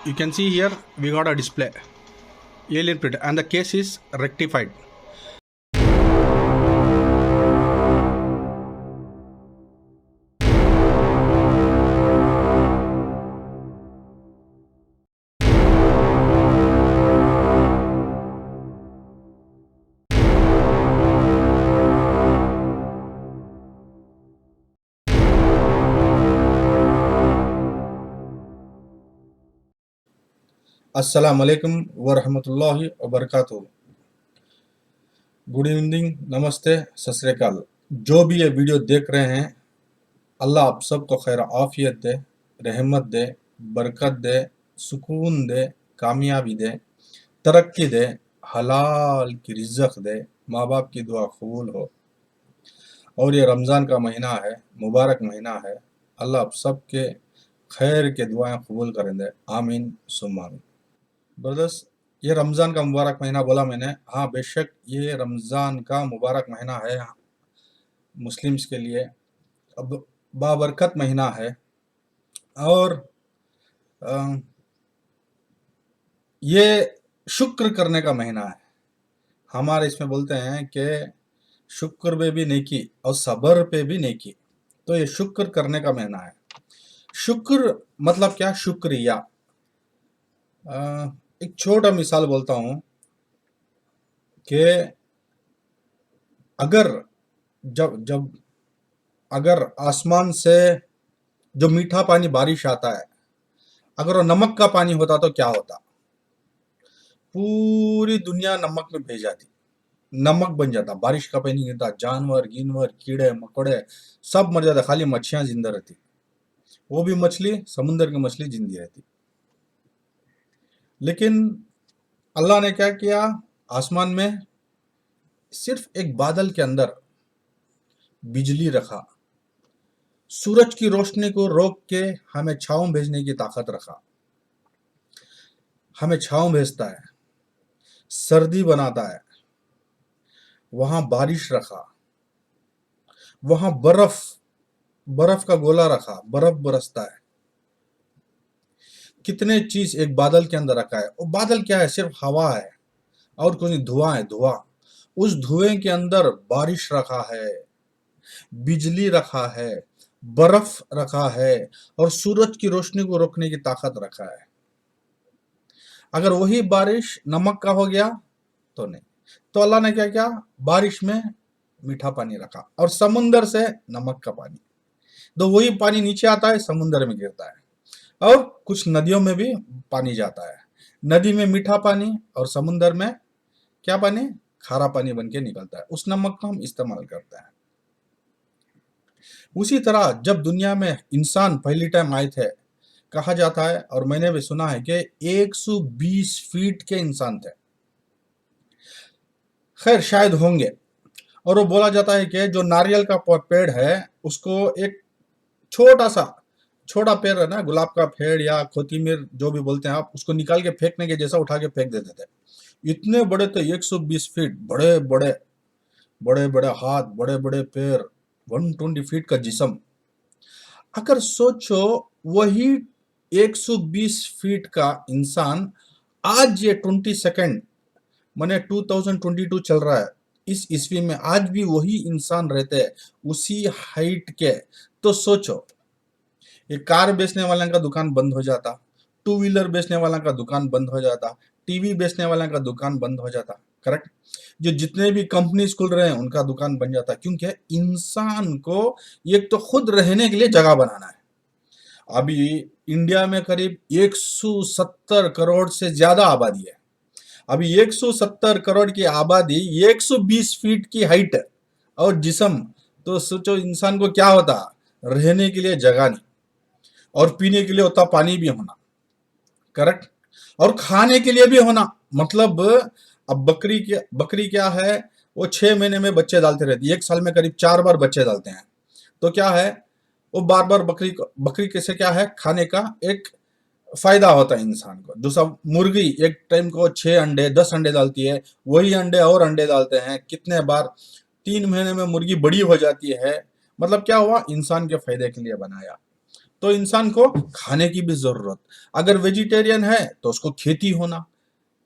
You can see here we got a display alien print and the case is rectified. अस्सलाम वालेकुम व रहमतुल्लाहि व बरकातुहू। गुड इवनिंग, नमस्ते, सत श्री अकाल। जो भी ये वीडियो देख रहे हैं, अल्लाह आप सबको खैर आफियत दे, रहमत दे, बरकत दे, सुकून दे, कामयाबी दे, तरक्की दे, हलाल की रिज़्क़ दे, माँ बाप की दुआ कबूल हो। और ये रमज़ान का महीना है, मुबारक महीना है। अल्लाह आप सबके खैर के दुआएं कबूल करें दे, आमीन सुम्मा आमीन। ब्रदर्स, ये रमज़ान का मुबारक महीना बोला मैंने। हाँ, बेशक ये रमज़ान का मुबारक महीना है मुस्लिम्स के लिए। अब बाबरकत महीना है और ये शुक्र करने का महीना है। हमारे इसमें बोलते हैं कि शुक्र पे भी नेकी और सब्र पे भी नेकी। तो ये शुक्र करने का महीना है। शुक्र मतलब क्या? शुक्रिया। एक छोटा मिसाल बोलता हूँ कि अगर जब जब अगर आसमान से जो मीठा पानी बारिश आता है, अगर वो नमक का पानी होता तो क्या होता? पूरी दुनिया नमक में भे जाती, नमक बन जाता। बारिश का पानी गिरता, जानवर गिनवर कीड़े मकोड़े सब मर जाता, खाली मच्छियां जिंदा रहती। वो भी मछली, समुद्र की मछली जिंदी रहती। लेकिन अल्लाह ने क्या किया? आसमान में सिर्फ एक बादल के अंदर बिजली रखा, सूरज की रोशनी को रोक के हमें छांव भेजने की ताकत रखा। हमें छांव भेजता है, सर्दी बनाता है। वहां बारिश रखा, वहां बर्फ का गोला रखा, बर्फ बरसता है। कितने चीज एक बादल के अंदर रखा है। वो बादल क्या है? सिर्फ हवा है और कुछ नहीं, धुआं है, धुआं। उस धुएं के अंदर बारिश रखा है, बिजली रखा है, बर्फ रखा है और सूरज की रोशनी को रोकने की ताकत रखा है। अगर वही बारिश नमक का हो गया तो नहीं। तो अल्लाह ने क्या किया? बारिश में मीठा पानी रखा और समुंदर से नमक का पानी। तो वही पानी नीचे आता है, समुंदर में गिरता है और कुछ नदियों में भी पानी जाता है। नदी में मीठा पानी और समुंदर में क्या पानी? खारा पानी बन के निकलता है। उस नमक को हम इस्तेमाल करते हैं। उसी तरह जब दुनिया में इंसान पहली टाइम आए थे, कहा जाता है और मैंने भी सुना है कि 120 फीट के इंसान थे। खैर शायद होंगे। और वो बोला जाता है कि जो नारियल का पेड़ है, उसको एक छोटा पेड़ है ना, गुलाब का पेड़ या कोतिमीर जो भी बोलते हैं आप, उसको निकाल के फेंकने के जैसा उठा के फेंक देते थे। इतने बड़े थे, 120 फीट, बड़े बड़े हाथ, बड़े बड़े पैर, 120 फीट का जिस्म। अगर सोचो वही 120 फीट का इंसान आज ये 22 मैंने 2022 चल रहा है, इस ईस्वी में आज भी वही इंसान रहते हैं उसी हाइट के। तो सोचो, ये कार बेचने वाले का दुकान बंद हो जाता, टू व्हीलर बेचने वाला का दुकान बंद हो जाता, टीवी बेचने वाला का दुकान बंद हो जाता। करेक्ट? जो जितने भी कंपनी खुल रहे हैं उनका दुकान बन जाता, क्योंकि इंसान को एक तो खुद रहने के लिए जगह बनाना है। अभी इंडिया में करीब 170 करोड़ से ज्यादा आबादी है। अभी 170 करोड़ की आबादी, 120 फीट की हाइट और जिस्म। तो सोचो इंसान को क्या होता? रहने के लिए जगह नहीं और पीने के लिए उतना पानी भी होना। करेक्ट? और खाने के लिए भी होना। मतलब अब बकरी क्या है? वो 6 महीने में बच्चे डालते रहती है, एक साल में करीब 4 बार बच्चे डालते हैं। तो क्या है, वो बार बार बकरी कैसे क्या है, खाने का एक फायदा होता है इंसान को। दूसरा, मुर्गी एक टाइम को 6 अंडे 10 अंडे डालती है, वही अंडे और अंडे डालते हैं कितने बार, 3 महीने में मुर्गी बड़ी हो जाती है। मतलब क्या हुआ? इंसान के फायदे के लिए बनाया। तो इंसान को खाने की भी जरूरत, अगर वेजिटेरियन है तो उसको खेती होना,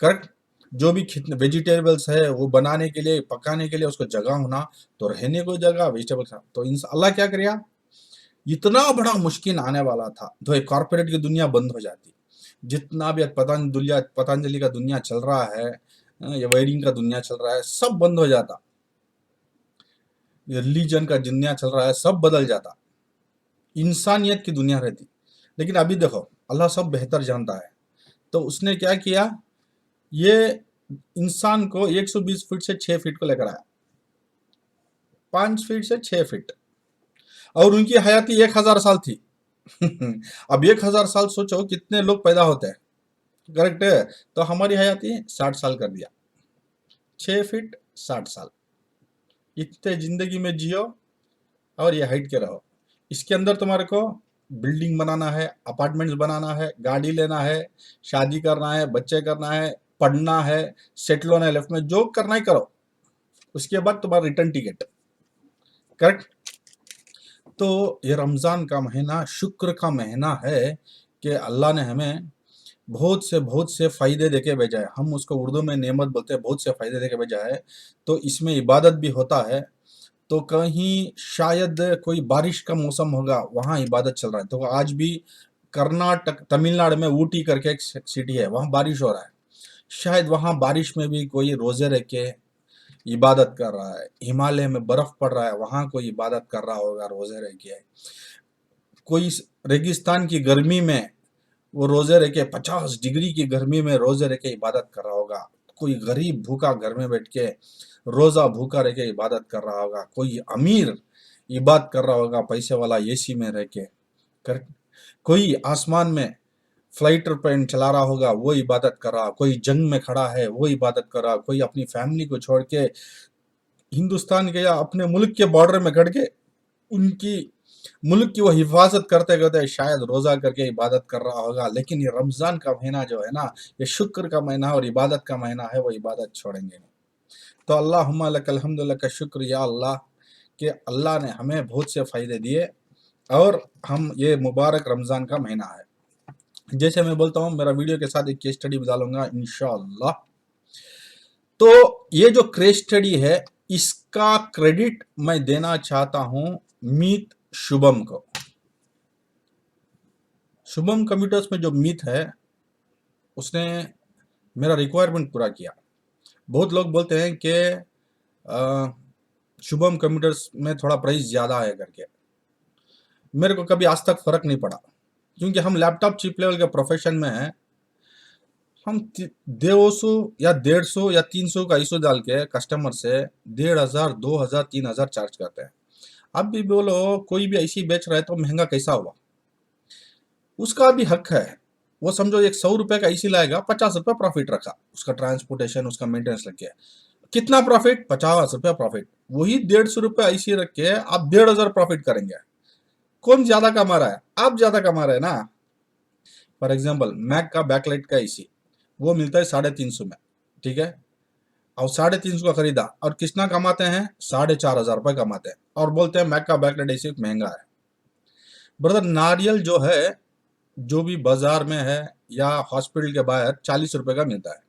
करेक्ट, जो भी वेजिटेबल्स है वो बनाने के लिए पकाने के लिए उसको जगह होना, तो रहने को जगह, वेजिटेबल्स, तो अल्लाह क्या करेगा, इतना बड़ा मुश्किल आने वाला था तो एक कॉर्पोरेट की दुनिया बंद हो जाती, जितना भी पतंजलि का दुनिया चल रहा है, ये वायरिंग का दुनिया चल रहा है, सब बंद हो जाता, ये रिलीजन का दुनिया चल रहा है, सब बदल जाता, इंसानियत की दुनिया रहती। लेकिन अभी देखो अल्लाह सब बेहतर जानता है, तो उसने क्या किया, ये इंसान को 120 फीट से 6 फीट को लेकर आया, 5 फीट से 6 फीट, और उनकी हयाती 1000 साल थी। अब 1000 साल सोचो कितने लोग पैदा होते हैं, करेक्ट है, तो हमारी हयाती 60 साल कर दिया, 6 फीट 60 साल, इतने जिंदगी में जियो और ये हाइट के रहो। इसके अंदर तुम्हारे को बिल्डिंग बनाना है, अपार्टमेंट्स बनाना है, गाड़ी लेना है, शादी करना है, बच्चे करना है, पढ़ना है, सेटल होना है लाइफ में, जो करना है करो, उसके बाद तुम्हारा रिटर्न टिकट, करेक्ट। तो ये रमजान का महीना शुक्र का महीना है कि अल्लाह ने हमें बहुत से फायदे देके भेजा है, हम उसको उर्दू में नेमत बोलते हैं, बहुत से फायदे देके भेजा है। तो इसमें इबादत भी होता है, तो कहीं शायद कोई बारिश का मौसम होगा, वहाँ इबादत चल रहा है, तो आज भी कर्नाटक तमिलनाडु में ऊटी करके एक सिटी है, वहाँ बारिश हो रहा है, शायद वहाँ बारिश में भी कोई रोजे रख के इबादत कर रहा है, हिमालय में बर्फ पड़ रहा है, वहाँ कोई इबादत कर रहा होगा रोजे रख के, कोई रेगिस्तान की गर्मी में वो रोजे रह के 50 डिग्री की गर्मी में रोजे रह के इबादत कर रहा होगा, कोई गरीब भूखा घर में बैठ के रोजा भूखा रह के इबादत कर रहा होगा, कोई अमीर इबादत कर रहा होगा पैसे वाला एसी में रह के, कर कोई आसमान में फ्लाइटर प्लेन चला रहा होगा वो इबादत कर रहा, कोई जंग में खड़ा है वो इबादत कर रहा, कोई अपनी फैमिली को छोड़ के हिंदुस्तान के या अपने मुल्क के बॉर्डर में खड़ के उनकी मुल्क की वो हिफाजत करते करते शायद रोजा करके इबादत कर रहा होगा। लेकिन ये रमजान का महीना जो है ना, ये शुक्र का महीना और इबादत का महीना है, वो इबादत छोड़ेंगे नहीं। तो अल्लाहुम्मा लकल हम्दु लका शुक्र या अल्लाह, कि अल्लाह ने हमें बहुत से फायदे दिए और हम ये मुबारक रमजान का महीना है। जैसे मैं बोलता हूँ मेरा वीडियो के साथ एक केस स्टडी डालूंगा इंशाअल्लाह। तो ये जो केस स्टडी है इसका क्रेडिट मैं देना चाहता हूं मीत शुभम को। शुभम कंप्यूटर्स में जो मीत है उसने मेरा रिक्वायरमेंट पूरा किया। बहुत लोग बोलते हैं कि शुभम कंप्यूटर्स में थोड़ा प्राइस ज़्यादा है करके, मेरे को कभी आज तक फर्क नहीं पड़ा, क्योंकि हम लैपटॉप चिप लेवल के प्रोफेशन में हैं। हम 200 या 150 या 300 का इशू डाल के कस्टमर से 1500, 2000, 3000 चार्ज करते हैं। अब भी बोलो कोई भी ऐसी बेच रहा है तो महंगा कैसा हुआ, उसका भी हक है। वो समझो एक 100 रुपए का इसी लाएगा, 50 रुपए प्रॉफिट रखा, उसका ट्रांसपोर्टेशन उसका मेंटेनेंस लग गया, कितना प्रॉफिट, 50 रुपया प्रॉफिट। वही 150 रुपए ऐसी रख के आप 1500 प्रॉफिट करेंगे, कौन ज्यादा कमा रहा है, आप ज्यादा कमा रहे हैं ना। फॉर एग्जाम्पल मैक का बैकलाइट का इसी वो मिलता है 350 में, ठीक है, और 350 का खरीदा और कितना कमाते हैं, 4500 रुपए कमाते हैं, और बोलते हैं मैक का बैकलाइट इसी महंगा है। ब्रदर नारियल जो है, जो भी बाजार में है या हॉस्पिटल के बाहर 40 रुपए का मिलता है,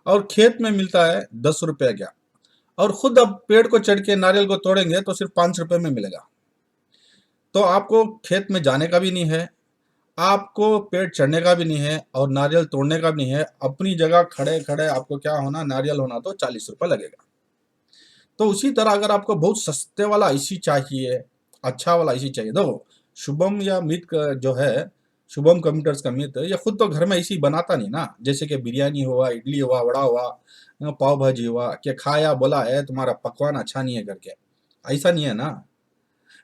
और खेत में मिलता है 10 रुपए का, और खुद अब पेड़ को चढ़ के नारियल को तोड़ेंगे तो सिर्फ 5 रुपए में मिलेगा। तो आपको खेत में जाने का भी नहीं है, आपको पेड़ चढ़ने का भी नहीं है, और नारियल तोड़ने का भी नहीं है, अपनी जगह खड़े खड़े आपको क्या होना, नारियल होना तो 40 रुपए लगेगा। तो उसी तरह अगर आपको बहुत सस्ते वाला आईसी चाहिए, अच्छा वाला आईसी चाहिए, देखो शुभम या मित जो है, शुभम कंप्यूटर्स का मित, ये खुद तो घर में आईसी बनाता नहीं ना, जैसे कि बिरयानी हुआ, इडली हुआ, वड़ा हुआ, पाव भाजी हुआ, कि खाया बोला है तुम्हारा पकवान अच्छा नहीं है करके, ऐसा नहीं है ना।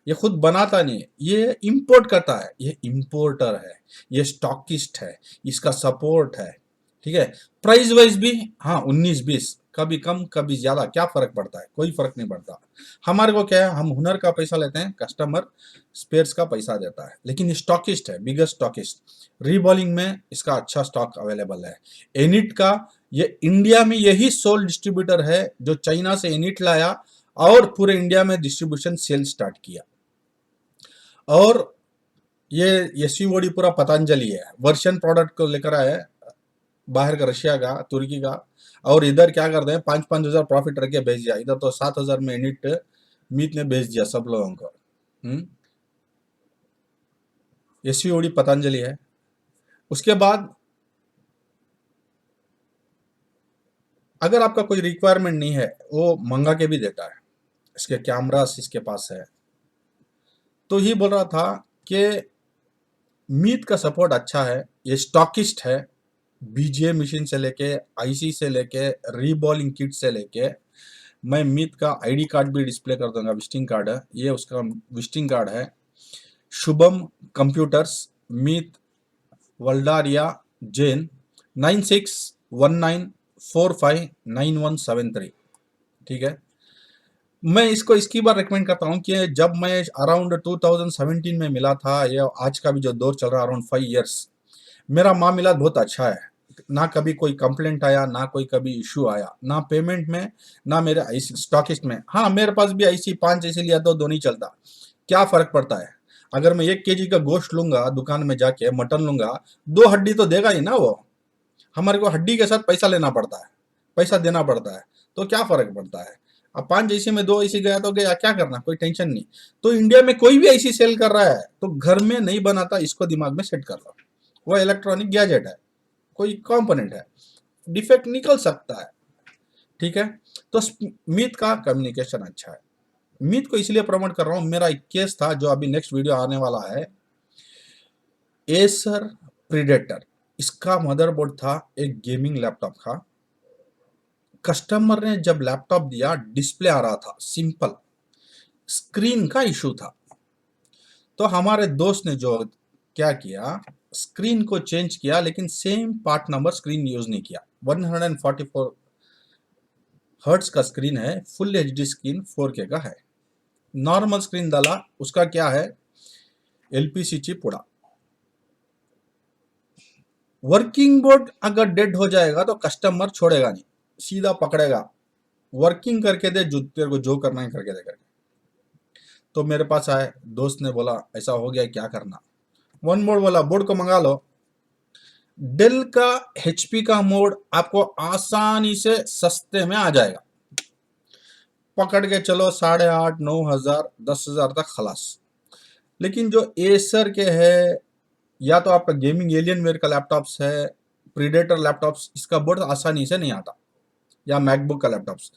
ये खुद बनाता नहीं है, ये इंपोर्ट करता है, ये इंपोर्टर है, ये स्टॉकिस्ट है, इसका सपोर्ट है, ठीक है। प्राइस वाइज भी हाँ 19-20, कभी कम कभी ज्यादा, क्या फर्क पड़ता है, कोई फर्क नहीं पड़ता। हमारे को क्या है, हम हुनर का पैसा लेते हैं, कस्टमर स्पेयर्स का पैसा देता है। लेकिन ये स्टॉकिस्ट है, बिगेस्ट स्टॉकिस्ट, रीबॉलिंग में इसका अच्छा स्टॉक अवेलेबल है। एनिट का ये इंडिया में यही सोल डिस्ट्रीब्यूटर है जो चाइना से एनिट लाया और पूरे इंडिया में डिस्ट्रीब्यूशन सेल स्टार्ट किया। और ये एसवीओडी पूरा पतंजलि है, वर्षन प्रोडक्ट को लेकर आए बाहर का, रशिया का, तुर्की का, और इधर क्या करते हैं 5,000 प्रॉफिट रख के भेज दिया, इधर तो 7,000 में यूनिट मीत ने भेज दिया सब लोगों को। एसवीओडी पतंजलि है। उसके बाद अगर आपका कोई रिक्वायरमेंट नहीं है, वो मंगा के भी देता है, इसके कैमरास इसके पास है। तो ही बोल रहा था कि मीत का सपोर्ट अच्छा है, ये स्टॉकिस्ट है, बीजीए मशीन से लेके, आईसी से लेके, रीबॉलिंग किट से लेके। मैं मीत का आईडी कार्ड भी डिस्प्ले कर दूंगा, विजिटिंग कार्ड है ये, उसका विजिटिंग कार्ड है। शुभम कंप्यूटर्स, मीत, वल्डारिया, जैन, 9619459173। ठीक है, मैं इसको इसकी बार रिकमेंड करता हूँ कि जब मैं अराउंड 2017 में मिला था, ये आज का भी जो दौर चल रहा है अराउंड 5 इयर्स, मेरा मामला बहुत अच्छा है, ना कभी कोई कंप्लेंट आया, ना कोई कभी इशू आया, ना पेमेंट में, ना मेरे आईसी स्टॉकिस्ट में। हाँ, मेरे पास भी आईसी 5 ऐसे लिया तो दो नहीं चलता, क्या फर्क पड़ता है। अगर मैं 1 केजी का गोश्त लूंगा दुकान में जाके, मटन लूंगा, 2 हड्डी तो देगा ही ना वो, हमारे को हड्डी के साथ पैसा लेना पड़ता है, पैसा देना पड़ता है, तो क्या फर्क पड़ता है। अब 5 जैसे में 2 ऐसी गया तो गया, क्या करना, कोई टेंशन नहीं। तो इंडिया में कोई भी ऐसी सेल कर रहा है तो घर में नहीं बनाता, इसको दिमाग में सेट कर लो। वो इलेक्ट्रॉनिक गैजेट है, कोई कंपोनेंट है, डिफेक्ट निकल सकता है। ठीक है, तो मीत का कम्युनिकेशन अच्छा है। मीत को इसलिए प्रमोट कर रहा हूं, मेरा एक केस था जो अभी नेक्स्ट वीडियो आने वाला है, एसर प्रीडेटर। इसका मदरबोर्ड था एक गेमिंग लैपटॉप का। कस्टमर ने जब लैपटॉप दिया, डिस्प्ले आ रहा था सिंपल, स्क्रीन का इशू था। तो हमारे दोस्त ने जो क्या किया, स्क्रीन को चेंज किया, लेकिन same part number screen use नहीं किया। 144 हर्ट्ज का स्क्रीन है, फुल एचडी स्क्रीन 4K का है। नॉर्मल स्क्रीन डाला, उसका क्या है, एलपीसी चिप उड़ा। वर्किंग बोर्ड अगर डेड हो जाएगा तो कस्टमर छोड़ेगा नहीं, सीधा पकड़ेगा, वर्किंग करके दे, जो तेरे को जो करना है करके दे करके। तो मेरे पास आए, दोस्त ने बोला ऐसा हो गया, क्या करना। वन मोड बोला, बोर्ड को मंगा लो। डेल का एचपी का मोड आपको आसानी से सस्ते में आ जाएगा, पकड़ के चलो 8,500, 9,000, 10,000 तक खलास। लेकिन जो एसर के है, या तो आपका गेमिंग एलियनवेयर का लैपटॉप्स है, प्रीडेटर लैपटॉप्स, इसका बोर्ड आसानी से नहीं आता, या मैकबुक का लैपटॉप्स।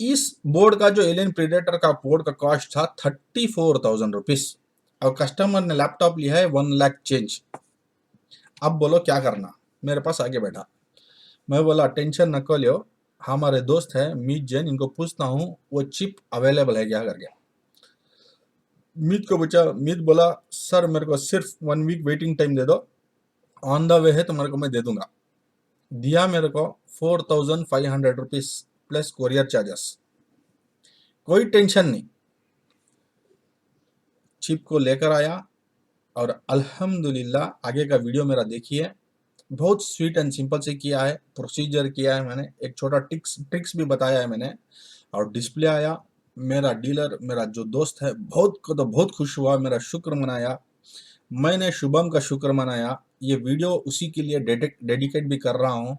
इस बोर्ड का जो एलियन प्रीडेटर का बोर्ड का कॉस्ट था 34,000 रुपीज, और कस्टमर ने लैपटॉप लिया है 1 लाख चेंज। अब बोलो क्या करना, मेरे पास आगे बैठा। मैं बोला टेंशन न लो, हमारे दोस्त है मीत जैन, इनको पूछता हूँ वो चिप अवेलेबल है क्या करके। मीत को पूछा, मीत बोला सर मेरे को सिर्फ 1 वीक वेटिंग टाइम दे दो, ऑन द वे है तो मेरे को मैं दे दूंगा। दिया मेरे को 4,500 रुपीज प्लस कोरियर चार्जेस, कोई टेंशन नहीं। चिप को लेकर आया, और अल्हम्दुलिल्लाह आगे का वीडियो मेरा देखिए, बहुत स्वीट एंड सिंपल से किया है, प्रोसीजर किया है मैंने, एक छोटा ट्रिक्स भी बताया है मैंने, और डिस्प्ले आया। मेरा डीलर, मेरा जो दोस्त है, बहुत को तो बहुत खुश हुआ, मेरा शुक्र मनाया, मैंने शुभम का शुक्र मनाया। ये वीडियो उसी के लिए डेडिकेट भी कर रहा हूँ।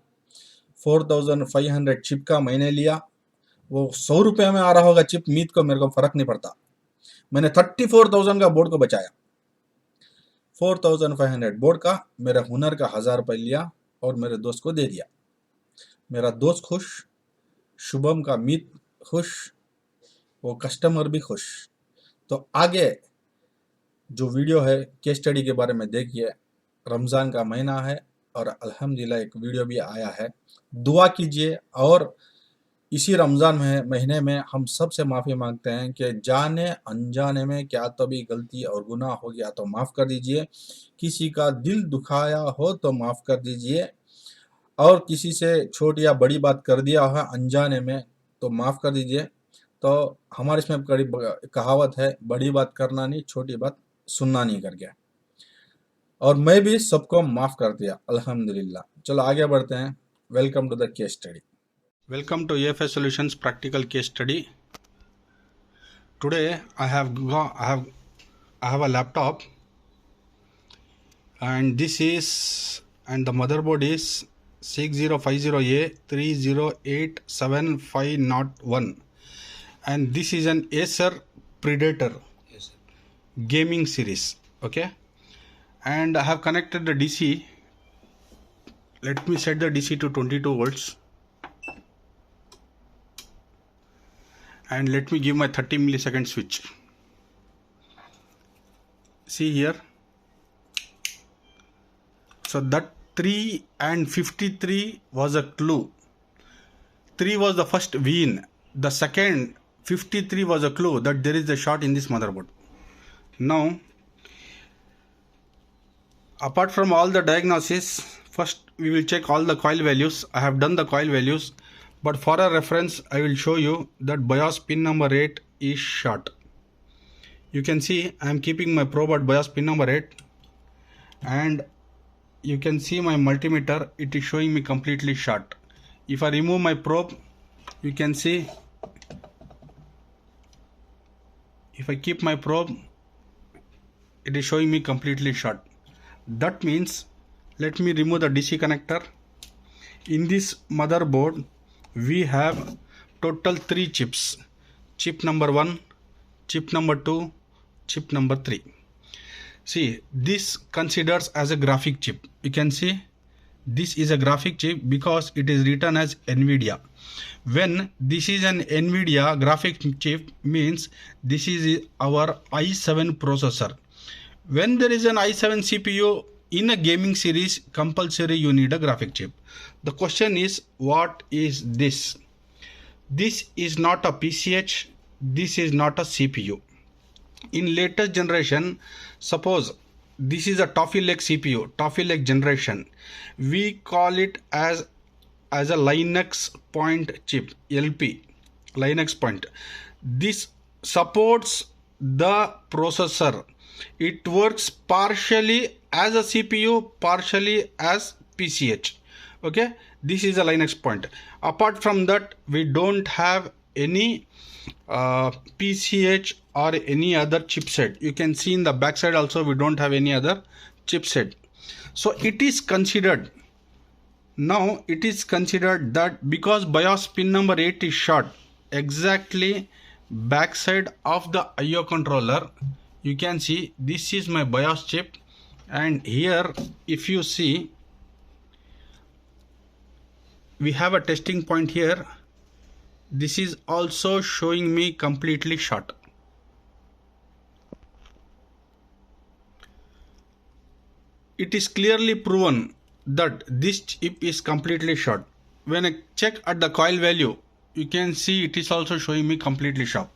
4,500 चिप का मैंने लिया, वो 100 रुपये में आ रहा होगा चिप, मीत को मेरे को फर्क नहीं पड़ता, मैंने 34,000 का बोर्ड को बचाया। 4,500 बोर्ड का, मेरे हुनर का 1,000 रुपये लिया और मेरे दोस्त को दे दिया। मेरा दोस्त खुश, शुभम का मीत खुश, वो कस्टमर भी खुश। तो आगे जो वीडियो है केस स्टडी के बारे में देखिए। रमज़ान का महीना है और अल्हम्दुलिल्लाह एक वीडियो भी आया है, दुआ कीजिए। और इसी रमज़ान महीने में हम सब से माफ़ी मांगते हैं कि जाने अनजाने में क्या तो भी गलती और गुनाह हो गया तो माफ़ कर दीजिए, किसी का दिल दुखाया हो तो माफ़ कर दीजिए, और किसी से छोटी या बड़ी बात कर दिया हो अनजाने में तो माफ़ कर दीजिए। तो हमारे इसमें बड़ी कहावत है, बड़ी बात करना नहीं, छोटी बात सुनना नहीं करके। और मैं भी सबको माफ़ कर दिया अल्हम्दुलिल्लाह। चलो आगे बढ़ते हैं। Welcome to the case study. Welcome to AFS Solutions practical case study. Today I have a laptop and the motherboard is 6050A 308751, and this is an Acer Predator gaming series. Okay, and I have connected the DC. Let me set the DC to 22 volts, and let me give my 30 millisecond switch. See here, so that 3 and 53 was a clue. 3 was the first VIN. The second 53 was a clue that there is a short in this motherboard. Now, apart from all the diagnosis, first we will check all the coil values. I have done the coil values, but for a reference I will show you that BIOS pin number 8 is short. You can see I am keeping my probe at BIOS pin number 8, and you can see my multimeter, it is showing me completely short. If I remove my probe, you can see, if I keep my probe, it is showing me completely short. That means, let me remove the DC connector. In this motherboard we have total 3 chips: chip number 1, chip number 2, chip number 3. See, this considers as a graphic chip. You can see this is a graphic chip because it is written as NVIDIA. When this is an NVIDIA graphic chip, means this is our i7 processor. When there is an i7 CPU in a gaming series, compulsory you need a graphic chip. The question is, what is this? This is not a PCH, this is not a CPU. In latest generation, suppose this is a Toffee Lake CPU, Toffee Lake generation, we call it as a Linux Point chip, LP, Linux Point. This supports the processor. It works partially as a CPU, partially as PCH. Okay, this is a Linux Point. Apart from that, we don't have any PCH or any other chipset. You can see in the backside also we don't have any other chipset. So it is considered, now it is considered that because BIOS pin number 8 is short, exactly backside of the IO controller, you can see this is my BIOS chip, and here if you see we have a testing point here. This is also showing me completely short. It is clearly proven that this chip is completely short. When I check at the coil value, you can see it is also showing me completely short.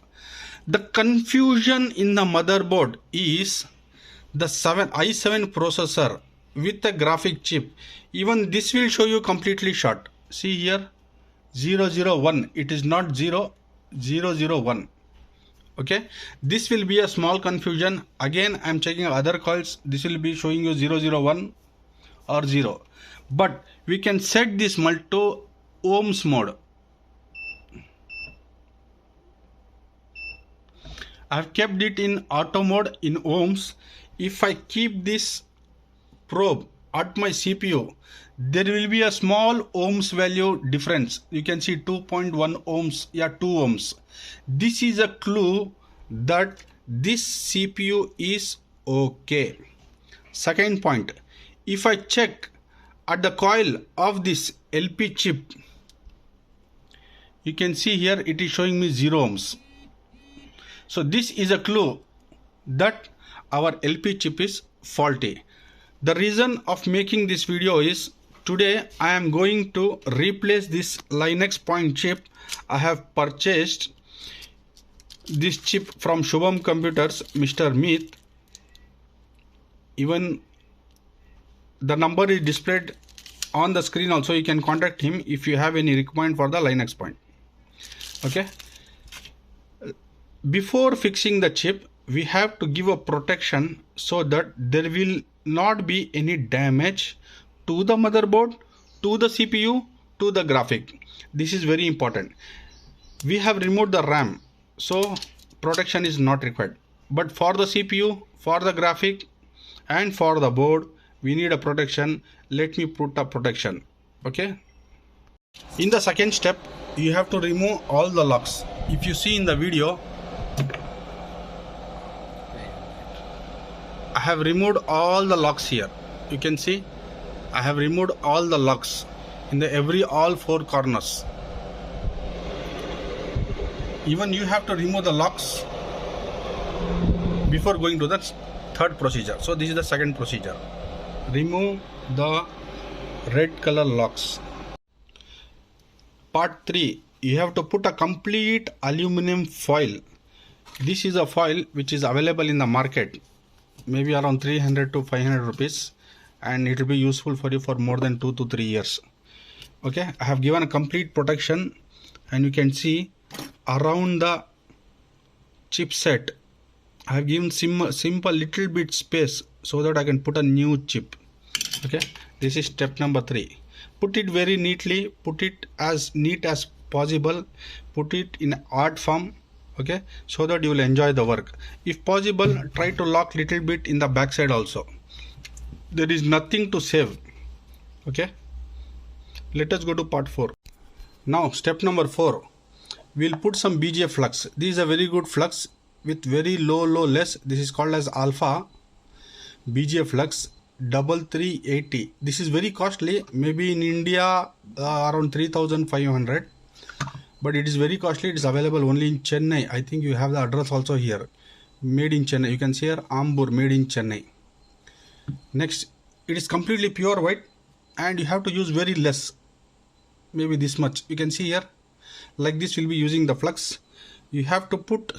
The confusion in the motherboard is the i7 processor with a graphic chip. Even this will show you completely short. See here, 001, it is not 001. Okay, this will be a small confusion. Again, I am checking other coils, this will be showing you 001 or 0, but we can set this multi ohms mode. I have kept it in auto mode in ohms. If I keep this probe at my CPU, there will be a small ohms value difference. You can see 2.1 ohms, 2 ohms. This is a clue that this CPU is okay. Second point, if I check at the coil of this LP chip, you can see here it is showing me 0 ohms. So this is a clue that our LP chip is faulty. The reason of making this video is, today I am going to replace this Linux Point chip. I have purchased this chip from Shubham Computers, Mr. Meet. Even the number is displayed on the screen also. You can contact him if you have any requirement for the Linux Point. Okay. Before fixing the chip, we have to give a protection so that there will not be any damage to the motherboard, to the CPU, to the graphic. This is very important. We have removed the RAM, so protection is not required. But for the CPU, for the graphic, and for the board, we need a protection. Let me put a protection. Okay. In the second step, you have to remove all the locks. If you see in the video, I have removed all the locks here. You can see I have removed all the locks in the all four corners. Even you have to remove the locks before going to the third procedure. So this is the second procedure. Remove the red color locks. Part 3, you have to put a complete aluminum foil. This is a foil which is available in the market, maybe around 300 to 500 rupees, and it will be useful for you for more than 2 to 3 years. Okay, I have given a complete protection, and you can see around the chipset I have given simple little bit space so that I can put a new chip. Okay, this is step number 3. Put it very neatly, put it as neat as possible, put it in art form, okay, so that you will enjoy the work. If possible, try to lock little bit in the back side also. There is nothing to save. Okay, let us go to part 4. Now step number 4, we'll put some BGA flux. This is a very good flux with very low less. This is called as alpha BGA flux 3380. This is very costly, maybe in India around 3500, but it is very costly. It is available only in Chennai. I think you have the address also here, made in Chennai. You can see here Ambur, made in Chennai. Next, it is completely pure white, and you have to use very less, maybe this much. You can see here, like this will be using the flux. You have to put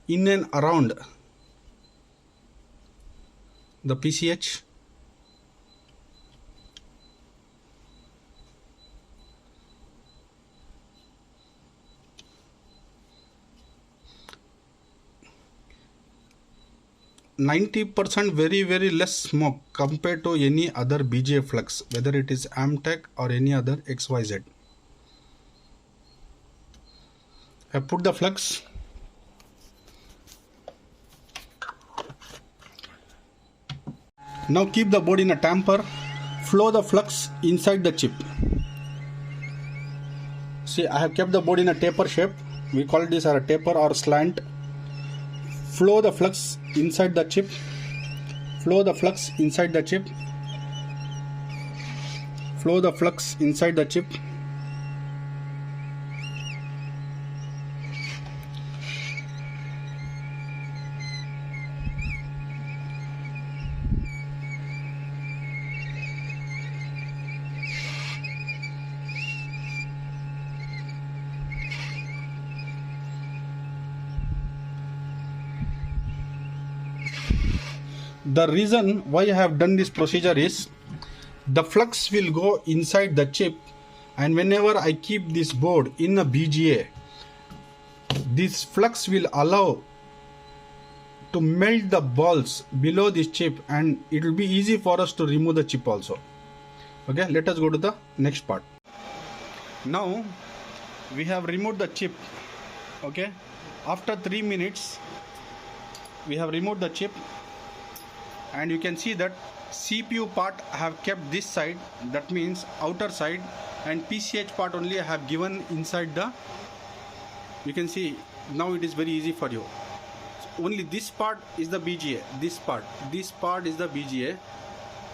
in and around the PCH. %, very less smoke compared to any other BGA flux, whether it is Amtech or any other XYZ. I put the flux. Now keep the board in a tamper. Flow the flux inside the chip. See, I have kept the board in a taper shape. We call this a taper or slant. Flow the flux inside the chip. Flow the flux inside the chip. Flow the flux inside the chip. The reason why I have done this procedure is the flux will go inside the chip, and whenever I keep this board in a BGA, this flux will allow to melt the balls below this chip, and it will be easy for us to remove the chip also. Okay, let us go to the next part. Now we have removed the chip. Okay, after 3 minutes we have removed the chip, and you can see that CPU part I have kept this side, that means outer side, and PCH part only I have given inside the, you can see now it is very easy for you. So only this part is the BGA, this part is the BGA.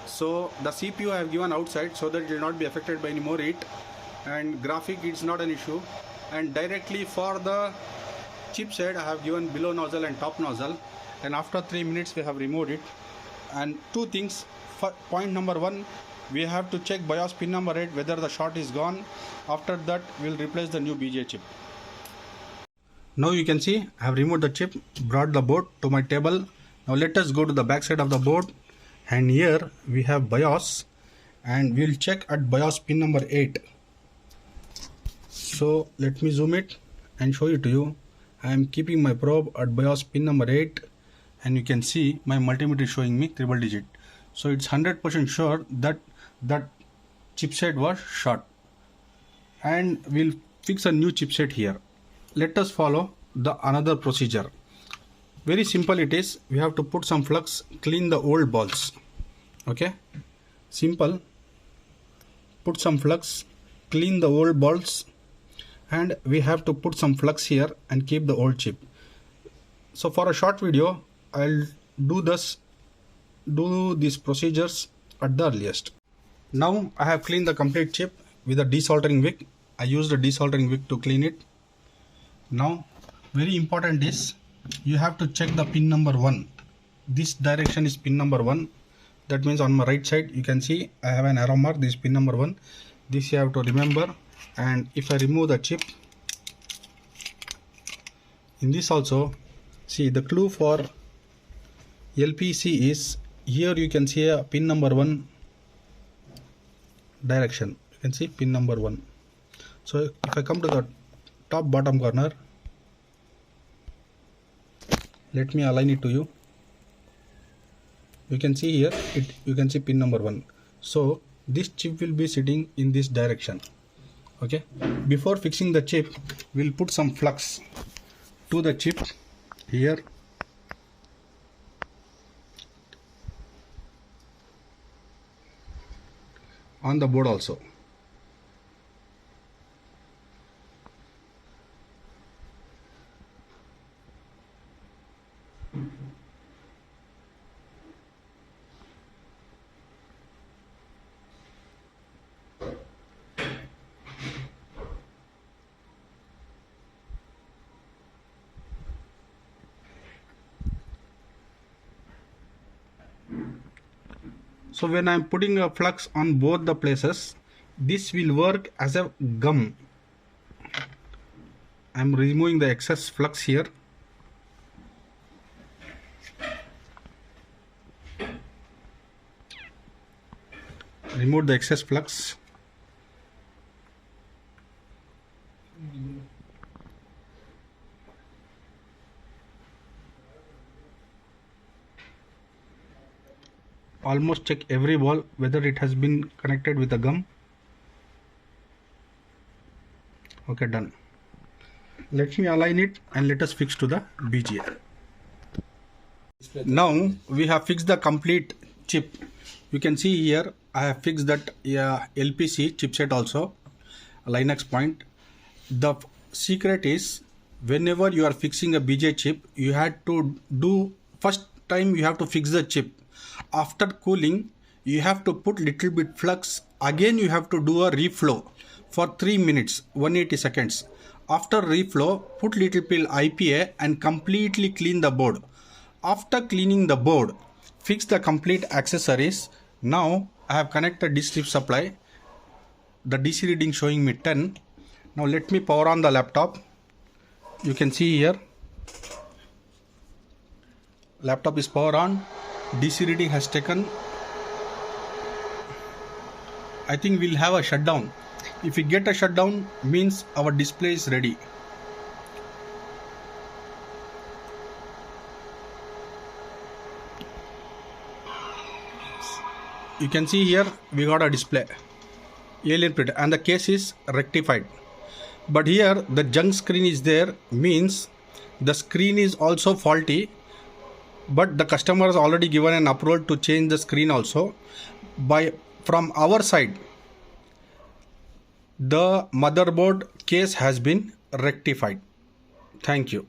So the CPU I have given outside so that it will not be affected by any more heat, and graphic it's not an issue. And directly for the chip side I have given below nozzle and top nozzle, and after 3 minutes we have removed it. And two things. Point number 1, we have to check BIOS pin number 8 whether the short is gone. After that we will replace the new BGA chip. Now you can see I have removed the chip, brought the board to my table. Now let us go to the back side of the board, and here we have BIOS, and we will check at BIOS pin number 8. So let me zoom it and show it to you. I am keeping my probe at BIOS pin number 8, and you can see my multimeter is showing me triple digit. So it's 100% sure that that chipset was short, and we'll fix a new chipset here. Let us follow the another procedure. Very simple it is. We have to put some flux, clean the old balls. Okay, simple. Put some flux, clean the old balls, and we have to put some flux here and keep the old chip. So for a short video, I'll do these procedures at the earliest. Now I have cleaned the complete chip with a desoldering wick. I used a desoldering wick to clean it. Now very important is you have to check the pin number 1. This direction is pin number 1. That means on my right side you can see I have an arrow mark. This is pin number 1. This you have to remember. And if I remove the chip, in this also, see the clue for LPC is here. You can see a pin number 1 direction. You can see pin number 1. So if I come to the top bottom corner, let me align it to you. You can see here you can see pin number 1. So this chip will be sitting in this direction. Okay, before fixing the chip, we'll put some flux to the chip here. On the board also. So when I am putting a flux on both the places, this will work as a gum. I am removing the excess flux here. Remove the excess flux. Almost check every ball whether it has been connected with the gum. Okay, done. Let me align it and let us fix to the BGA. Now we have fixed the complete chip. You can see here I have fixed that LPC chipset also, Linux point. The secret is whenever you are fixing a BGA chip, you had to do first time you have to fix the chip. After cooling, you have to put little bit flux. Again you have to do a reflow for 3 minutes, 180 seconds. After reflow, put little bit IPA and completely clean the board. After cleaning the board, fix the complete accessories. Now I have connected this strip supply. The DC reading showing me 10. Now let me power on the laptop. You can see here laptop is power on. DC reading has taken. I think we'll have a shutdown. If we get a shutdown, means our display is ready. You can see here we got a display alien print and the case is rectified. But here the junk screen is there, means the screen is also faulty. But the customer has already given an approval to change the screen also. From our side, the motherboard case has been rectified. Thank you.